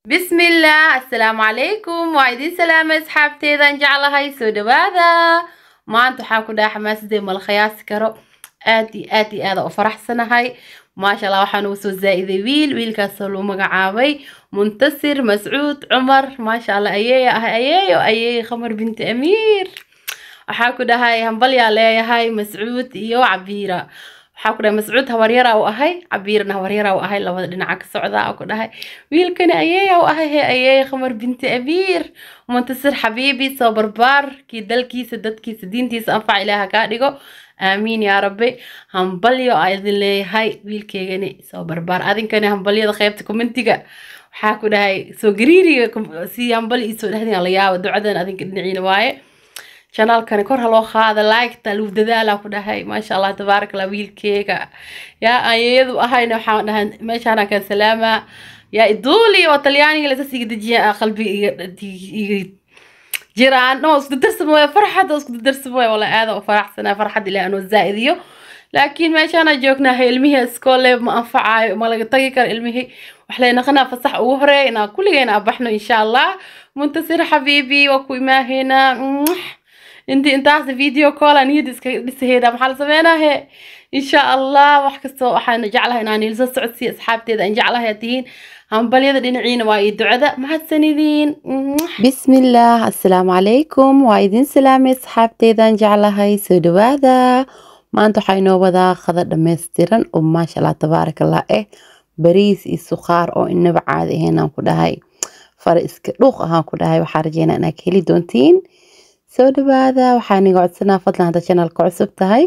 بسم الله السلام عليكم وعيدين سلامة أصحابتي إذا جعلها يسود هذا ما أنتو حاكو دا حماس دي مالخياس كرو آتي هذا وفرح سنة هاي ما شاء الله وحن وسو زائد ويل كاسلو مقعاوي منتصر مسعود عمر ما شاء الله أيي خمر بنت أمير وحاكو دا هاي همبليا ليا هاي مسعود إيو عبيرة حاكودا مسعود هوريرا وأهي عبيرنا هوريرا وأهي لو دنعك السعودة أو كده هاي ويلكن أيي وأهي خمر بنت أبير ومنتصر حبيبي صبر بار كي دلكي سدتكي سدينتي سأنفع إليها كاديغو آمين يا ربي همبليو أيضا لي هاي ويلكيغني صبر بار أذن كان همبليو خيبتكم انتيغا حاكودا هاي سو قريري سي همبلي سو دهدين الله يا ودعدن أذن كدنعين واي channel kan kor halo qaada like ta luu dadaala ku dhahay ma sha Allah tabaarak la wiilkeega ya ayadu ahayna waxaan dhahan meeshaan ka salaama ya iduli oo talyaaniga la sii dejiya qalbi jiraan no isku darsamo farxad isku darsamo wala aad oo faraxsana farxad ilaa inuu zaaidiyo laakiin meeshaan joogna ilmihi iskoole ma anfacay ma laga tagi kar ilmihi wax leena qana fasax ugu horeeyna kulligeena abaxno insha Allah muntasir habibi wa ku imaahina انت فيديو كول اني دسهيدا محل سميناه ان شاء الله wax kasto waxaan jeclahay inaan ilso socodsi asxaabteeda aan jeclahay tiin hambaliyada dhinaciina waa ii ducada mahadsanidin bismillaah assalaamu alaykum waa idin salaamay asxaabteeda aan jeclahay soo dhawaada maanta waxay noo wadaa qada dhameystiran oo ma sha Allah tabarakallah bariis iyo suqaar oo inaba caadi ahayn aan ku dhahay far iska dhuuq ahaan ku dhahay waxa rajeynaa inaad heli doontiin soo dhawaada waxaan iga codsanaa fadlan hada channelka cusub tahay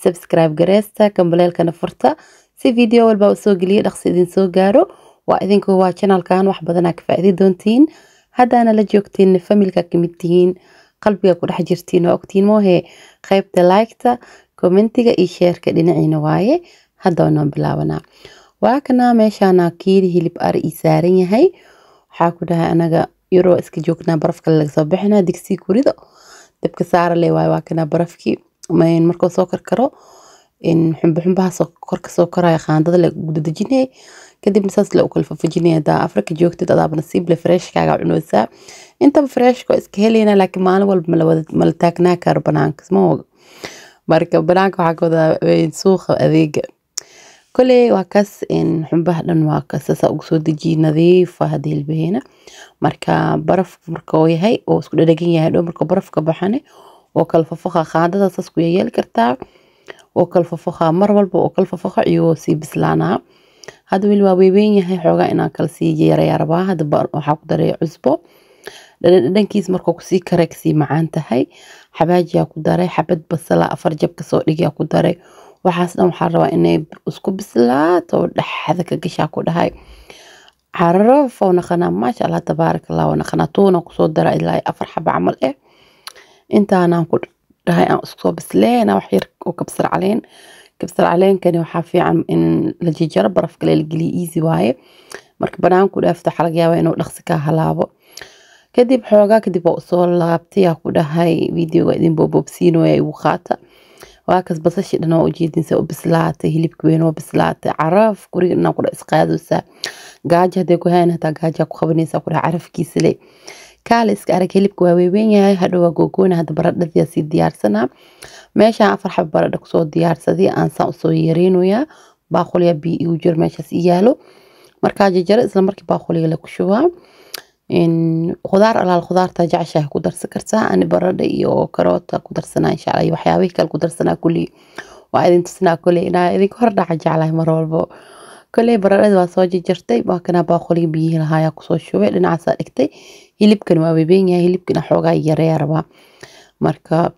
subscribe gareesta kambalelkana furta si video walba u soo geliyo dhaqsi idin soo gaaro waa idinku waa channelkan wax badan ka faa'iido doontiin hadana la joogtiin familka kamidtiin qalbiga ku dhex jirtiin oo ogtiin moohe qaybta like-ta commentiga iyo share-ka dhinaciina waaye hadana bilaabana waa kana meeshana kiiri hilib ari saaran yahay waxa ku dhahay anaga yaro iska joognaa barafka laga soo bixinaa digsi kurido dabka saar leh waa kana barafki markuu soo karkaro in xumbaha soo korka soo karaya qaandada la gudajinay kadib saas la kala fafajinay da Afrika joogtid adaab nasiib le fresh kaaga cunaysa inta fresh ko iska helina laakiin maalin walba ma la taagnaa kar banaanka smoo marka banaanka waxa kooda suuqa adeega kule waa kas in xumbaha dhan waa kas ugu soo deji nadiif hadii ilbahina marka baraf markuu yahay oo isku dhadhagan yahay dhow marka barafka baxane oo kala fafaqa qaadada saas ku yeel kartaa oo kala fafaqa mar walba oo kala fafaqa iyo si bislaana hada wiil waa weyn yahay xoogaa inaan kala sii yarayarba hada waxa ku daray cusbo dhankiis markuu ku sii kareeksi macaan tahay xabaajiya ku daray xabad basala afar jab ka soo dhigiya ku daray waxaas dhan waxa rabaa inay isku bislaato dhaxda ka gashaa ku dhahay عرف ونخنا ما شاء الله تبارك الله ونخنا تونا كسو درا إلى أفر حبة عمل انت أنا نقول هاي أسكو بسلين وحير وكبسر علين كان يحافي عن إن لجي جرب برفق للقلي إيزي واي مركب بنام كده أفتح لقيا وينو لخسكا هلابو كدي بحوغا كدي بوصول لابتيا كده هاي فيديو قاعدين بوبسينو يا وخاتا واكس بصش إنه وجيدين سو بسلاته هلي بكوينو بسلاته عرف كوري إنه كده إسقادوسا gaaja haday ku hayna ta gaaja ku qabanaysa ku carafkiisa leh kaaliska arag hilibku waa weyn yahay hadhow gogoona hada baradhada si diyaarsana meesha afar xab baradho ku soo diyaarsaday aan soo soo yareenoya baaqoliya biyo u jir meesha si yaalo marka jajar isla markii baaqoliga la ku shubaa in khudaarta jacashaha ku darsan kartaa ani baradho iyo karoota ku darsanaa insha Allah waxyaabaha kale ku darsanaa kulli waa idin tusnaa kulli inaa idin hor dhaca jeclahay mar walba كله براد واسوجي جرتي باكنا باخولي بيه لهايا كسو شوبه dhinaca sa dhigtay hilibkan waa weyn yahay hilibkina xoogaa yareeyarba marka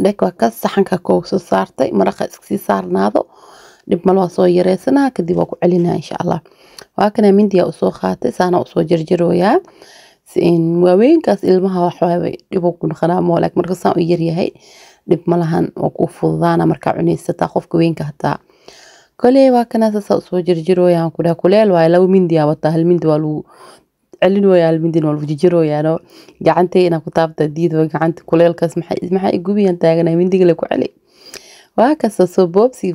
dhaka ka saxanka ko soo saartay maraqa iska saarnaado dib mal waa soo yareysana kadib waa ku celinaa insha Allah waa kana mindiya u soo qaatay saana u soo jarjarooya in waaweynkaas ilmaha wax way dib u kun khanaamo laakiin marka saan u yar yahay dib malahan oo ku fududaana marka cunaysta qofka weynka hataa كله واكنا سو جرجرويا كده كليل واي لو مندي وتا هل مندي والو علين ويا المندي والو جرجرويا نو غعنتي انا كتابت ديد وغعنت كليل كاس maxay gubiyan taagana mindiga la ku cali waa ka soo boobsi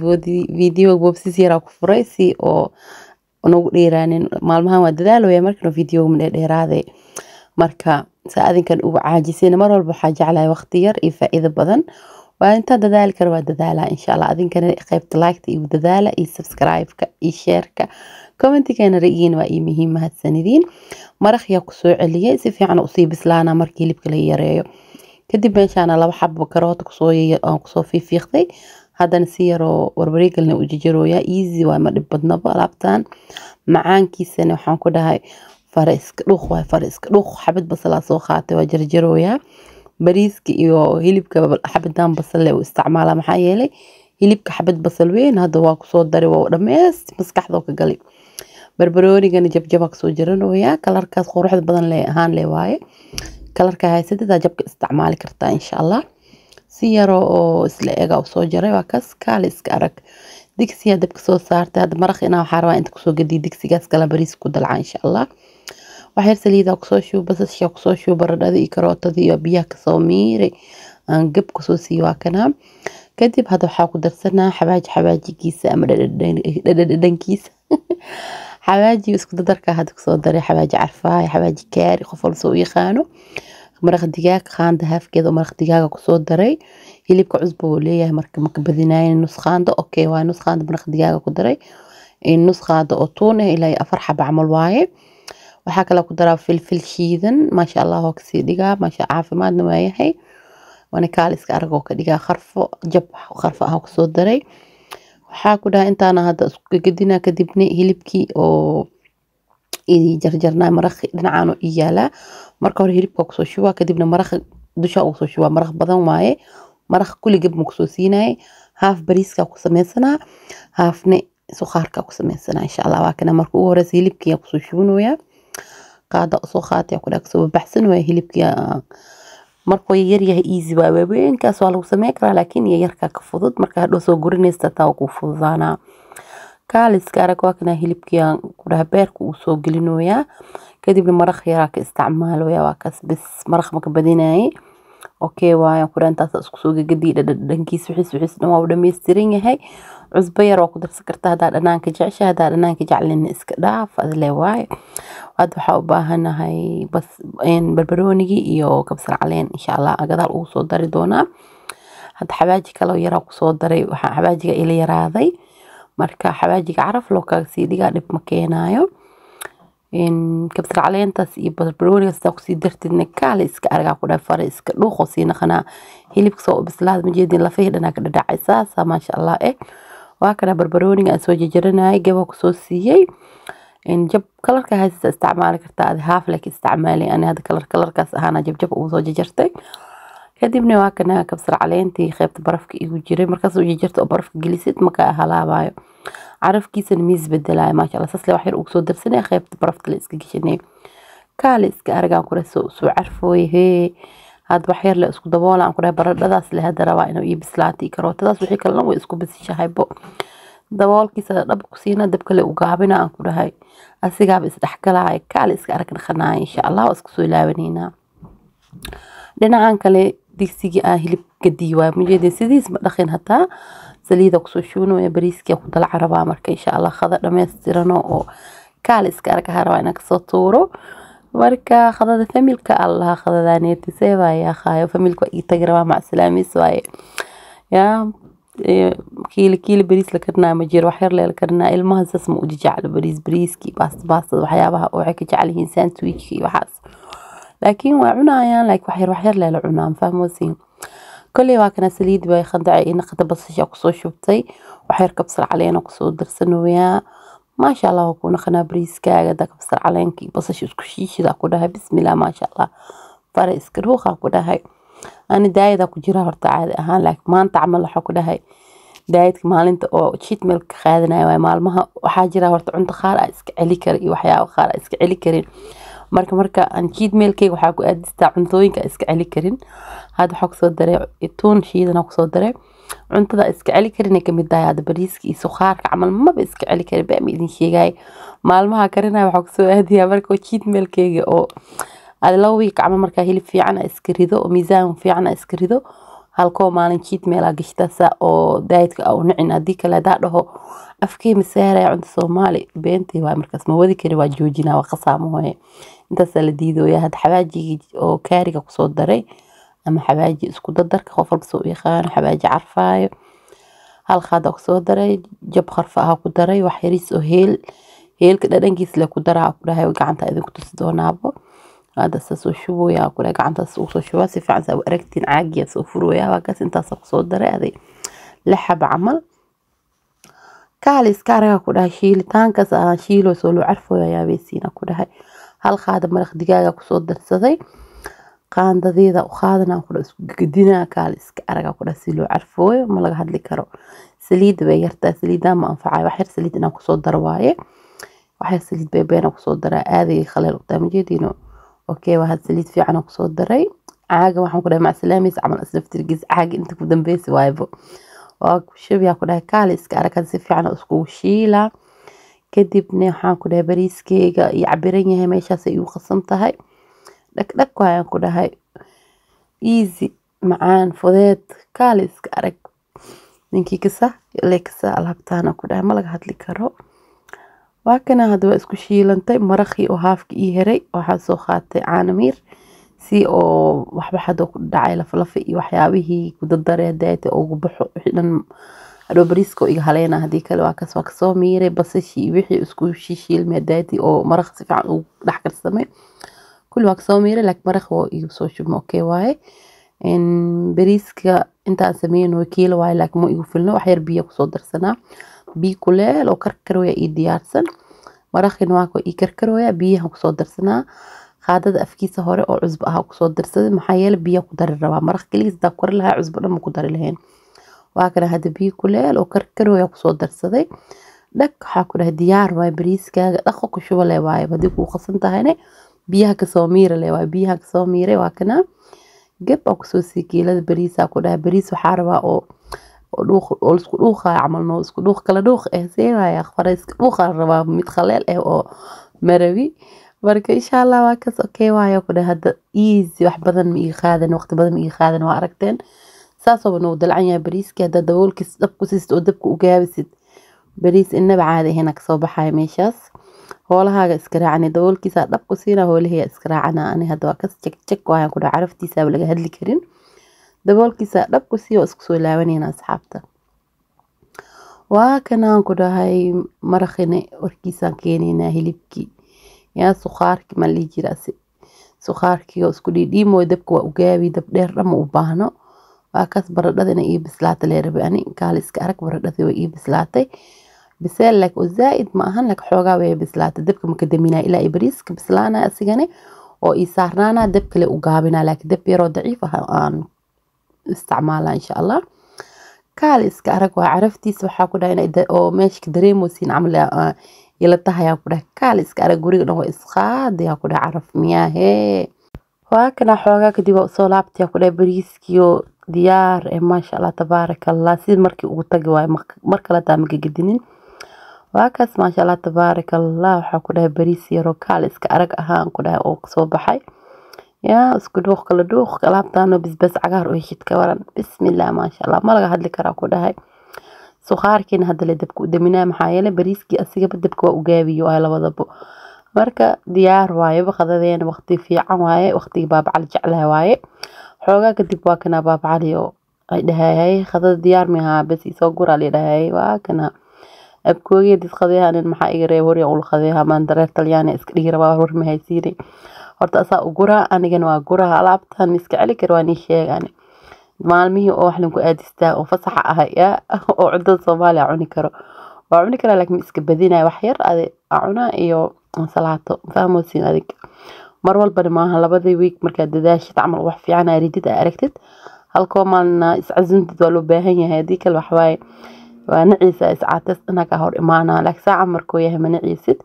fideo boobsi sira ku furaysi oo ونوgu dheeraanin maalmahan waa dadaalooya markan video min dheeraade marka saadinkan ugu caajiseen mar walba waxa jeclahay waqti yar iyo faa'iido badan waa inta dadaal kar waa dadaala insha Allah adinkana qaybta like iyo dadaala iyo subscribe-ka iyo share-ka comment-kana ra'yiin waa muhiim mahadsanidin maraq yaa ku soo celiyay si fiican u sii bislaana markii hilibka la yareeyo kadib meeshaan laba xabbo karoota ku soo fiiqday haddana si yaro warwareegalna u jijarooya easy waa ma dhib badnaba alaabtan macaankiisana waxaan ku dhahay fariiska dhuuq xabad basal soo qaatay waa jarjarooya bariiska iyo hilibka xabadan basal leh u isticmaala maxaa yeelay hilibka xabad basal weyn hadda waa ku soo daray waa dhameest maskaxda ka gali barbaroonigana jabjaba ka soo jaranooya kalarkaas quruxda badan leh ahaan leh waaye kalarka haysatada jabka isticmaali kartaa insha Allah si yaro oo isla eega u soo jaray waa kaas kaaliska arag digsiga dabka soo saartay hadda maraq inaa waxa rabaa inta ku soo gadiy digsigaas kala bariis ku dalca insha Allah waxyar saliida ku soo shuub basasha ku soo shuub baradhada iyo karootada iyo biyaha ka soo miiray aan gab ku soo sii waa kana kadib hadda waxa ku darsanaa xawaajigiisa ama dhadhankiisa xawaaji isku darka hadda ku soo daray xawaaji carfaay xawaaji kaari qof walba soo yaqaano maraq digaag qaanda hafkeeda maraq digaaga ku soo daray hilibka cusbo oo leeyahay marka badinayn nus qaanda okay waa nus qaanda maraq digaaga ku daray in nus qaanda oo tuun ilaa 4 xab amal waaye waxa kale ku daraa filfil shiidan ma sha Allah oo kasi dhigaa ma sha caafimaadna waayahay wana kaaliska arag oo ka dhigaa kharfo ah ku soo daray waxa ku dhahay intaana hadda isku gadina kadibna hilibkii oo idii jarjarnaa maraq dhinacaan oo iyaala marka hore hilibka ku soo shubaa kadibna maraq dusha u soo shubaa maraq badan waaye maraq kulli gab ku soo siinay haaf bariiska ku sameysana haafne suqaarka ku sameysana insha Allah waa kana markuu horeeyay hilibkii ku soo shubnooya qaada soo qaatay ku dhaag soo baxsan way hilibkii markuu yar yahay easy waa weynkaas waa lagu sameey karaa laakiin yarka ka fudud marka hadoo soo gurinaysta taa ku fududaana kaaliska arag waa kana hilibkii ku dhaha beerku uu soo gelinooya kadibna maraq yar ka isticmaalooya waa kaas bis maraq ma ka badinay okay waa ku rantaas isku soo gagadi dhankiis wixii dhan waa dhameystiran yahay cusbo yar oo ku darsan kartaa hadaa dhanaanka jeceshahay hadaa dhanaanka jeclin iska dhaaf adle waay hadda waxa u baahanahay bas barbaroonigi iyo kabsar caleen insha Allah gadaal uu soo dari doona hadda xawaaji kale yar ku soo daray waxa xawaajiga ila yaraaday marka xawaajiga caraf loo ka sii dhiga dib ma keenayo in kabsar caleentaas iyo barbarooniga sida ku sii dartidna kaale iska arga ku dhaafar iska dhuuqo siina qana hilibka soo bislaad ma jeedin la fiidana ka dhacaysa ma sha Allah waa kana barbarooniga soo jajaranay gabo ku soo siiyay in jab kalarka haysta isticmaali kartaa haaf lak isticmaali ana hada kalarkaas ahana jab uu soo jajartay kadibna waa kana kabsar caleentii qaybta barafka igu jiray markaas uu jajarto oo barafka gelisid maka halaabayo عرفكيس الميز بدلاي ما شاء الله ساسلي وحير أقصد درسني خيبت برفت لإسك جشني كالإسك أرجع كره سو عرفوي هي هاد وحير لإسك دبولا عن كره برد داس لهذا رواينا ويبسلاتي كروت داس وحي كلام وإسكو بس شهيبو دبول كيس دب كسينا دب كله وقابنا عن كره هاي أسيقا بس تحكلا هاي كالإسك أرجع خنا إن شاء الله وإسكو سويلاونينا لنا عن كله ديكسيجي هلب قديوة مجد سيديس دخين هتا سليدا كسو شونو يا بريسكي ku dal caraba marka insha Allah khada dhameystirano oo kaaliska arka haraba inaa ka soo tuuro marka khadada familka Allah khadadaneeti seebaya khaayo familka ii tagraba ma salaamis waaye ya kiil bariis la karnaa ma jiro wax yar la karnaa ilmaha sas ma u jecel bariiski baasta waxyaabaha oo ay ka jecel yihiin sandwich iyo waxaas laakiin waa cunayaan wax yar la cunaan fahmoosiin كل واحد سليد باي خدعي إن قد بس شيء قصو شبتي وحيركب بصر علينا قصو درسنا وياه ما شاء الله وكون خنا بريس كاجا داك بصر علينك بس شو كشيش دا كلها بسم الله ما شاء الله فرق سكرو خا كلها هاي أنا داي دا كجرا هرت عادي هان لك ما أنت عمل حق كلها هاي دايت مال أنت أو شيت ملك خادنا ويا مال ما وحاجرا هرت عند خار اسك علي كري وحياة وخار اسك علي كرين marka aan cheat mealkayga waxa ku aadista cuntooyinka iska celi karin hada waxa ku soo daray toon shiidan ku soo daray cuntada iska celi karin ee kamid ah hada bariiska iyo suqaarka amal ma ba iska celi karin baa idin sheegay maalmaha karinay waxa ku soo aadiyaa marka cheat mealkayga oo aad la week amal marka hilib fiican iska rido oo miisaan fiican iska rido halkoo maalin cheat meela gashtaasa oo diet-ka oo nicin hadii kale daadho afkii misaaraya cunto Soomaali beentii waa markaas ma wadi kari waa joojina waa qasaamo way intaas la diidooya had xawaaji oo kaariga ku soo daray ama xawaaji isku dardarka qof walba soo yaqaan xawaaji carfaayo hal qaado ku soo daray jab kharfa ah ku daray wax yariis oo heelka dhadhankiis la ku daraa ku dhahay gacanta idinku tusi doonaabo هذا سو شو يا كل قعدت شو سيف عن سو أركتين عاجية سو فرو يا وكاس انت صدر هذه لحب عمل كاليس كارها كلها شيل تانكس شيلو سولو عرفوا يا بيسينا كلها هل خادم مرخ دقاقة كصدر سذي قان ذا وخادنا كل قدنا كاليس كارها كلها سيلو عرفوا ما لقى حد لكرو سليد بيرتا سليدا ما أنفعي وحير سليد أنا كصدر وايه وحير سليد بيبينا كصدر هذه خلال قدام جدينو اوكي واحد سليد في عنق صوت دري عاقه waxaan ku dhahay ma salaamis amal asnaftirgiis caag inta ku dambeysay waaybo waa shabiya ku dhahay kaaliska arakan si fiican isku shiila kadibna waxaan ku dhahay bariiskeyga iyo cabiran yahay meeshaas ay u qasan tahay dhag waxaan ku dhahay easy macaan fudeed kaaliska arag ninkii kasa leeksa alhabtaana ku dhahay ma laga hadli karo waakana hadwa isku shiilantay maraqii oo haafki ii heray waxa soo qaatay caanamir si oo waxba xad ku dhacay laflafa iyo waxyaabihii ku dardarey daayta ugu baxo wixii hadoo bariiska iga haleena hadii kale waa ka soo miiray basashi wixii isku shiilmay daaytii oo maraq si fiican u dhax karsamay kullu waa ka soo miiray laakiin maraq oo igu soo shubmo okay waaye in bariiska inta sameeyno kiilo waaye laakiin ma igu filno wax yar biyo ku soo darsanaa بيكولال أو كركرويا إيديارسن مرخين واكو إيكركرويا بيها كسود درسنا خادد أفكيسة هوري أو عزبها كسود درسنا محايل بيها كدر الروا مرخ كليس داكور لها عزبنا مكدر لهين واكنا هاد بيكولال أو كركرويا كسود درسنا لك حاكو له ديار واي بريسكا دخو كشوة لي واي بديكو خصنتا هيني بيها كسوميرة لي واي بيها كسوميرة واكنا جب أو كسوسي كيلا بريسا كلها بريس وحاربا أو oo isku dhuuqa camalno isku dhuuq kala dhuuq seeyaa kharays dhuuqa raba mid khaleel oo marawi marka insha Allah waa kas okay waayo ku hada easy wax badan ma ii qaadan waqti badan ma ii qaadan waa aragteen saasoo noo dalcan yahay bariiska hada daboolkiis dabku siist oo dabku u gaabisid bariis inaba caadi hena ka soo baxay meeshaas hoolahaaga iska raacani daboolkiisa dabku siina hoolaha iska raacana ani hada waa kas check waayo ku caraftiisa laga hadli karin daboolkiisa dhabku sii oo isku soo laabanayna asxaabta waa kana ku dhahay maraqine warkiisan keenina hilibki yaa suqaarki ma li jiraasi suqaarki oo isku dhiimo dabku waa u gaabi dab dheer dhama u baahno waa kas baradhadina ii bislaatay leeyahay ani kaaliska arag baradhadii way ii bislaatay biseel lak oo zaaid ma ahan lak xoogaa way bislaatay dabka ma ka daminaa ilaa ibriiska bislaana asigane oo ii saarnaana dab kale u gaabina laakiin dab yar oo daciif ah aan استعمالها إن شاء الله كاليس كأرق وعرفتيس وحاكودا هنا أو ماشي كدريموسين عملها يلتها ياكودا كاليس كأرق قريق نهو إسخاد ياكودا عرف مياه وكنا حوغا كدي بقصو لابت ياكودا بريسكيو ديار ما شاء الله تبارك الله سيد مركي وطاقوا مركا لتا مكي قدنين وكاس ما شاء الله تبارك الله وحاكودا بريس يرو كاليس كأرق أهان كودا أو قصو بحي يا اسكو دوخ كلا دوخ كلابتانو بس عقار ويشيد كوران بسم الله ما شاء الله ما لغا هاد لكرا كودهاي سوخاركين هاد اللي دبكو دمينا محايلة بريسكي أسيقا بدبكو وقابيو هاي لبضبو marka diyaar waaye waqtideena waqti fiican waaye waqti baab cali jeclahay waaye xoogaa kadib waa kana baab cali oo ay dhahay khadad diyaar miha bas isoo gura leedahay waa kana abkooyay dad qadayahan maxaa iga reeb hore ul qadayaha maan dareer talyaani iska dhigi rabaa hor ma haysiinay horta asaa u gura anigana waa gura alaabtan miska celi kar waa ni sheegan maalmihii oo wax lagu aadistaa oo fasax ah oo cuntada Soomaaliya cuni karo waa cuni kara laakiin iska badinay wax yar cuna iyo salaato fahmosin adig mar walba maaha labadii week marka dadaashid amal wax fiican aridid aragtid halkoo maalna iscazintid waa loo baahan yahay hadii kale wax waay waa naciisa iscaatas inaga hor imaana laakiin saaca markoo yahay naciisid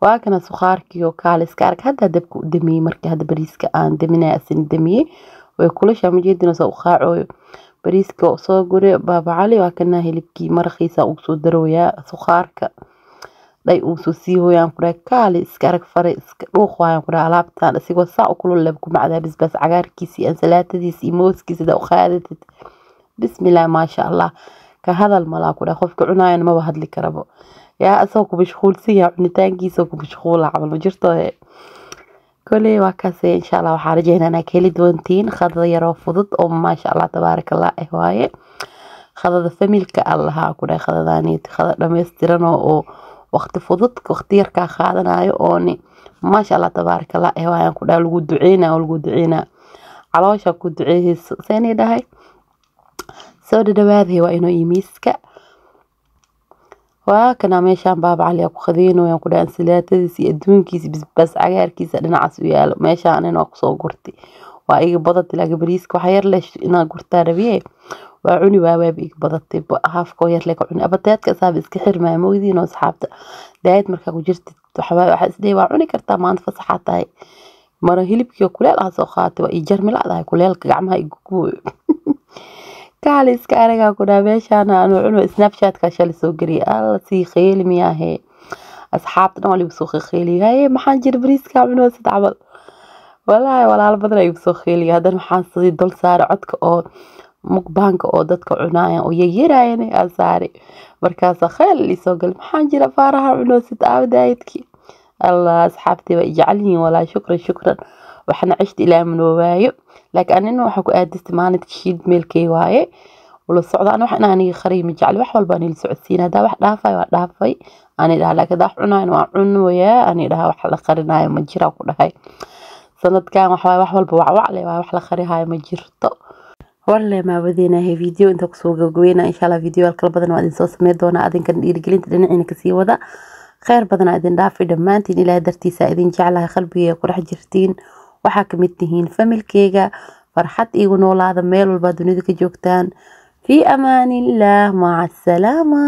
waa kana suqaarkiyo kaaliska arag hadda dabku damiyay markii hadda bariiska aan daminay asin damiyay way kula shaamjeedina soo qaacoyo bariiska soo gure baaba cali waa kana hilibkii maraqiisa uu soo darooya suqaarka day uu soo sii hooyaan ku dhahay kaali iska arag fare iska dhuuq waayaan ku dhahay alaabtaan asigoo saa u kulul leh ku macdaa basbaas cagaarkiisa ansalaatadiisa iyo mooskiisa da u qaadatid bismillah maasha allah ka hadal malaa ku dhahay qofka cunaayana maba hadli karabo yaa asoo ku mashquulsan yahay cunitaankiisa ku mashquula camal ma jirto كلي وكاسي إن شاء الله وحارجينا أنا كيلي دونتين خذ يرو فضد أو ما شاء الله تبارك الله هواية خذ فميل كالله كنا خذ ذاني خذ لما يسترنا أو وقت فضد وقت يركا خذنا يوني ما شاء الله تبارك الله هواية كنا الجود عينا والجود عينا على وش كود عيه ثاني ده هاي سود دواد هو إنه يميسك وكنا ماشان باب عليا كخذينه يا كنا انسلاتديسي adduunkiisa bas cagaarkiisa dhinacaas u yaalo meeshaan inoo kusoo gurtay waa iga badatay laga bariiska waxa yar leesh inaa gurtaa rabiye waa cuni waa iga badatay haafko yar leeka cuni abateedka saab iska xirmaa moodiin oo asxaabta daayad markaa ku jirtid waxa isdee waa cuni kartaa maanta fasaxa tahay mara hilibkiyo kuleel ah soo qaatay waa i jarmi laadahay kuleelka gacmaha igu gooyo كالي اسكاريغا كنا ميشان أنا عنو سناب شات كاشالي سوغري الله سي خيلي مياهي أصحابتنا واللي بسوخي خيلي هاي محان جير بريسكا عنو سيد عمل والله ولا البدنا يبسو خيلي هذا محان صدي دول ساري عدك أو مقبانك أو دادك عنايا أو يجيرايني أساري مركاسا خيل اللي سوغل محان جير فارها عنو سيد دايتكي الله أصحابتي وإجعلني ولا شكرا وحنا عشت إلى من ووايو لكن أنا وحكو آدست معنا تشيد ميلكي واي ولا الصعود أنا وحنا أنا خريم جعل وحول باني السعوديين هذا واحد دافاي أنا ده لك ده عناين وعن ويا أنا ده واحد خرينا هاي مجرى وكل هاي سنة كان وحول بوعوع لي واحد خري هاي مجرته والله ما بدينا هي فيديو انت كسوق قوينا إن شاء الله فيديو الكل بدنا وادين صوص ميدونا أدين كان يرجلين تدين عينك سيودا خير بدنا أدين دافي دمانتين إلى درتي سائدين جعلها قلبي قرح جرتين waxaa kamid tihiin familkeyga farxad igu noolaada meel walba dunida ka joogtaan fi amaanillah maca asalaama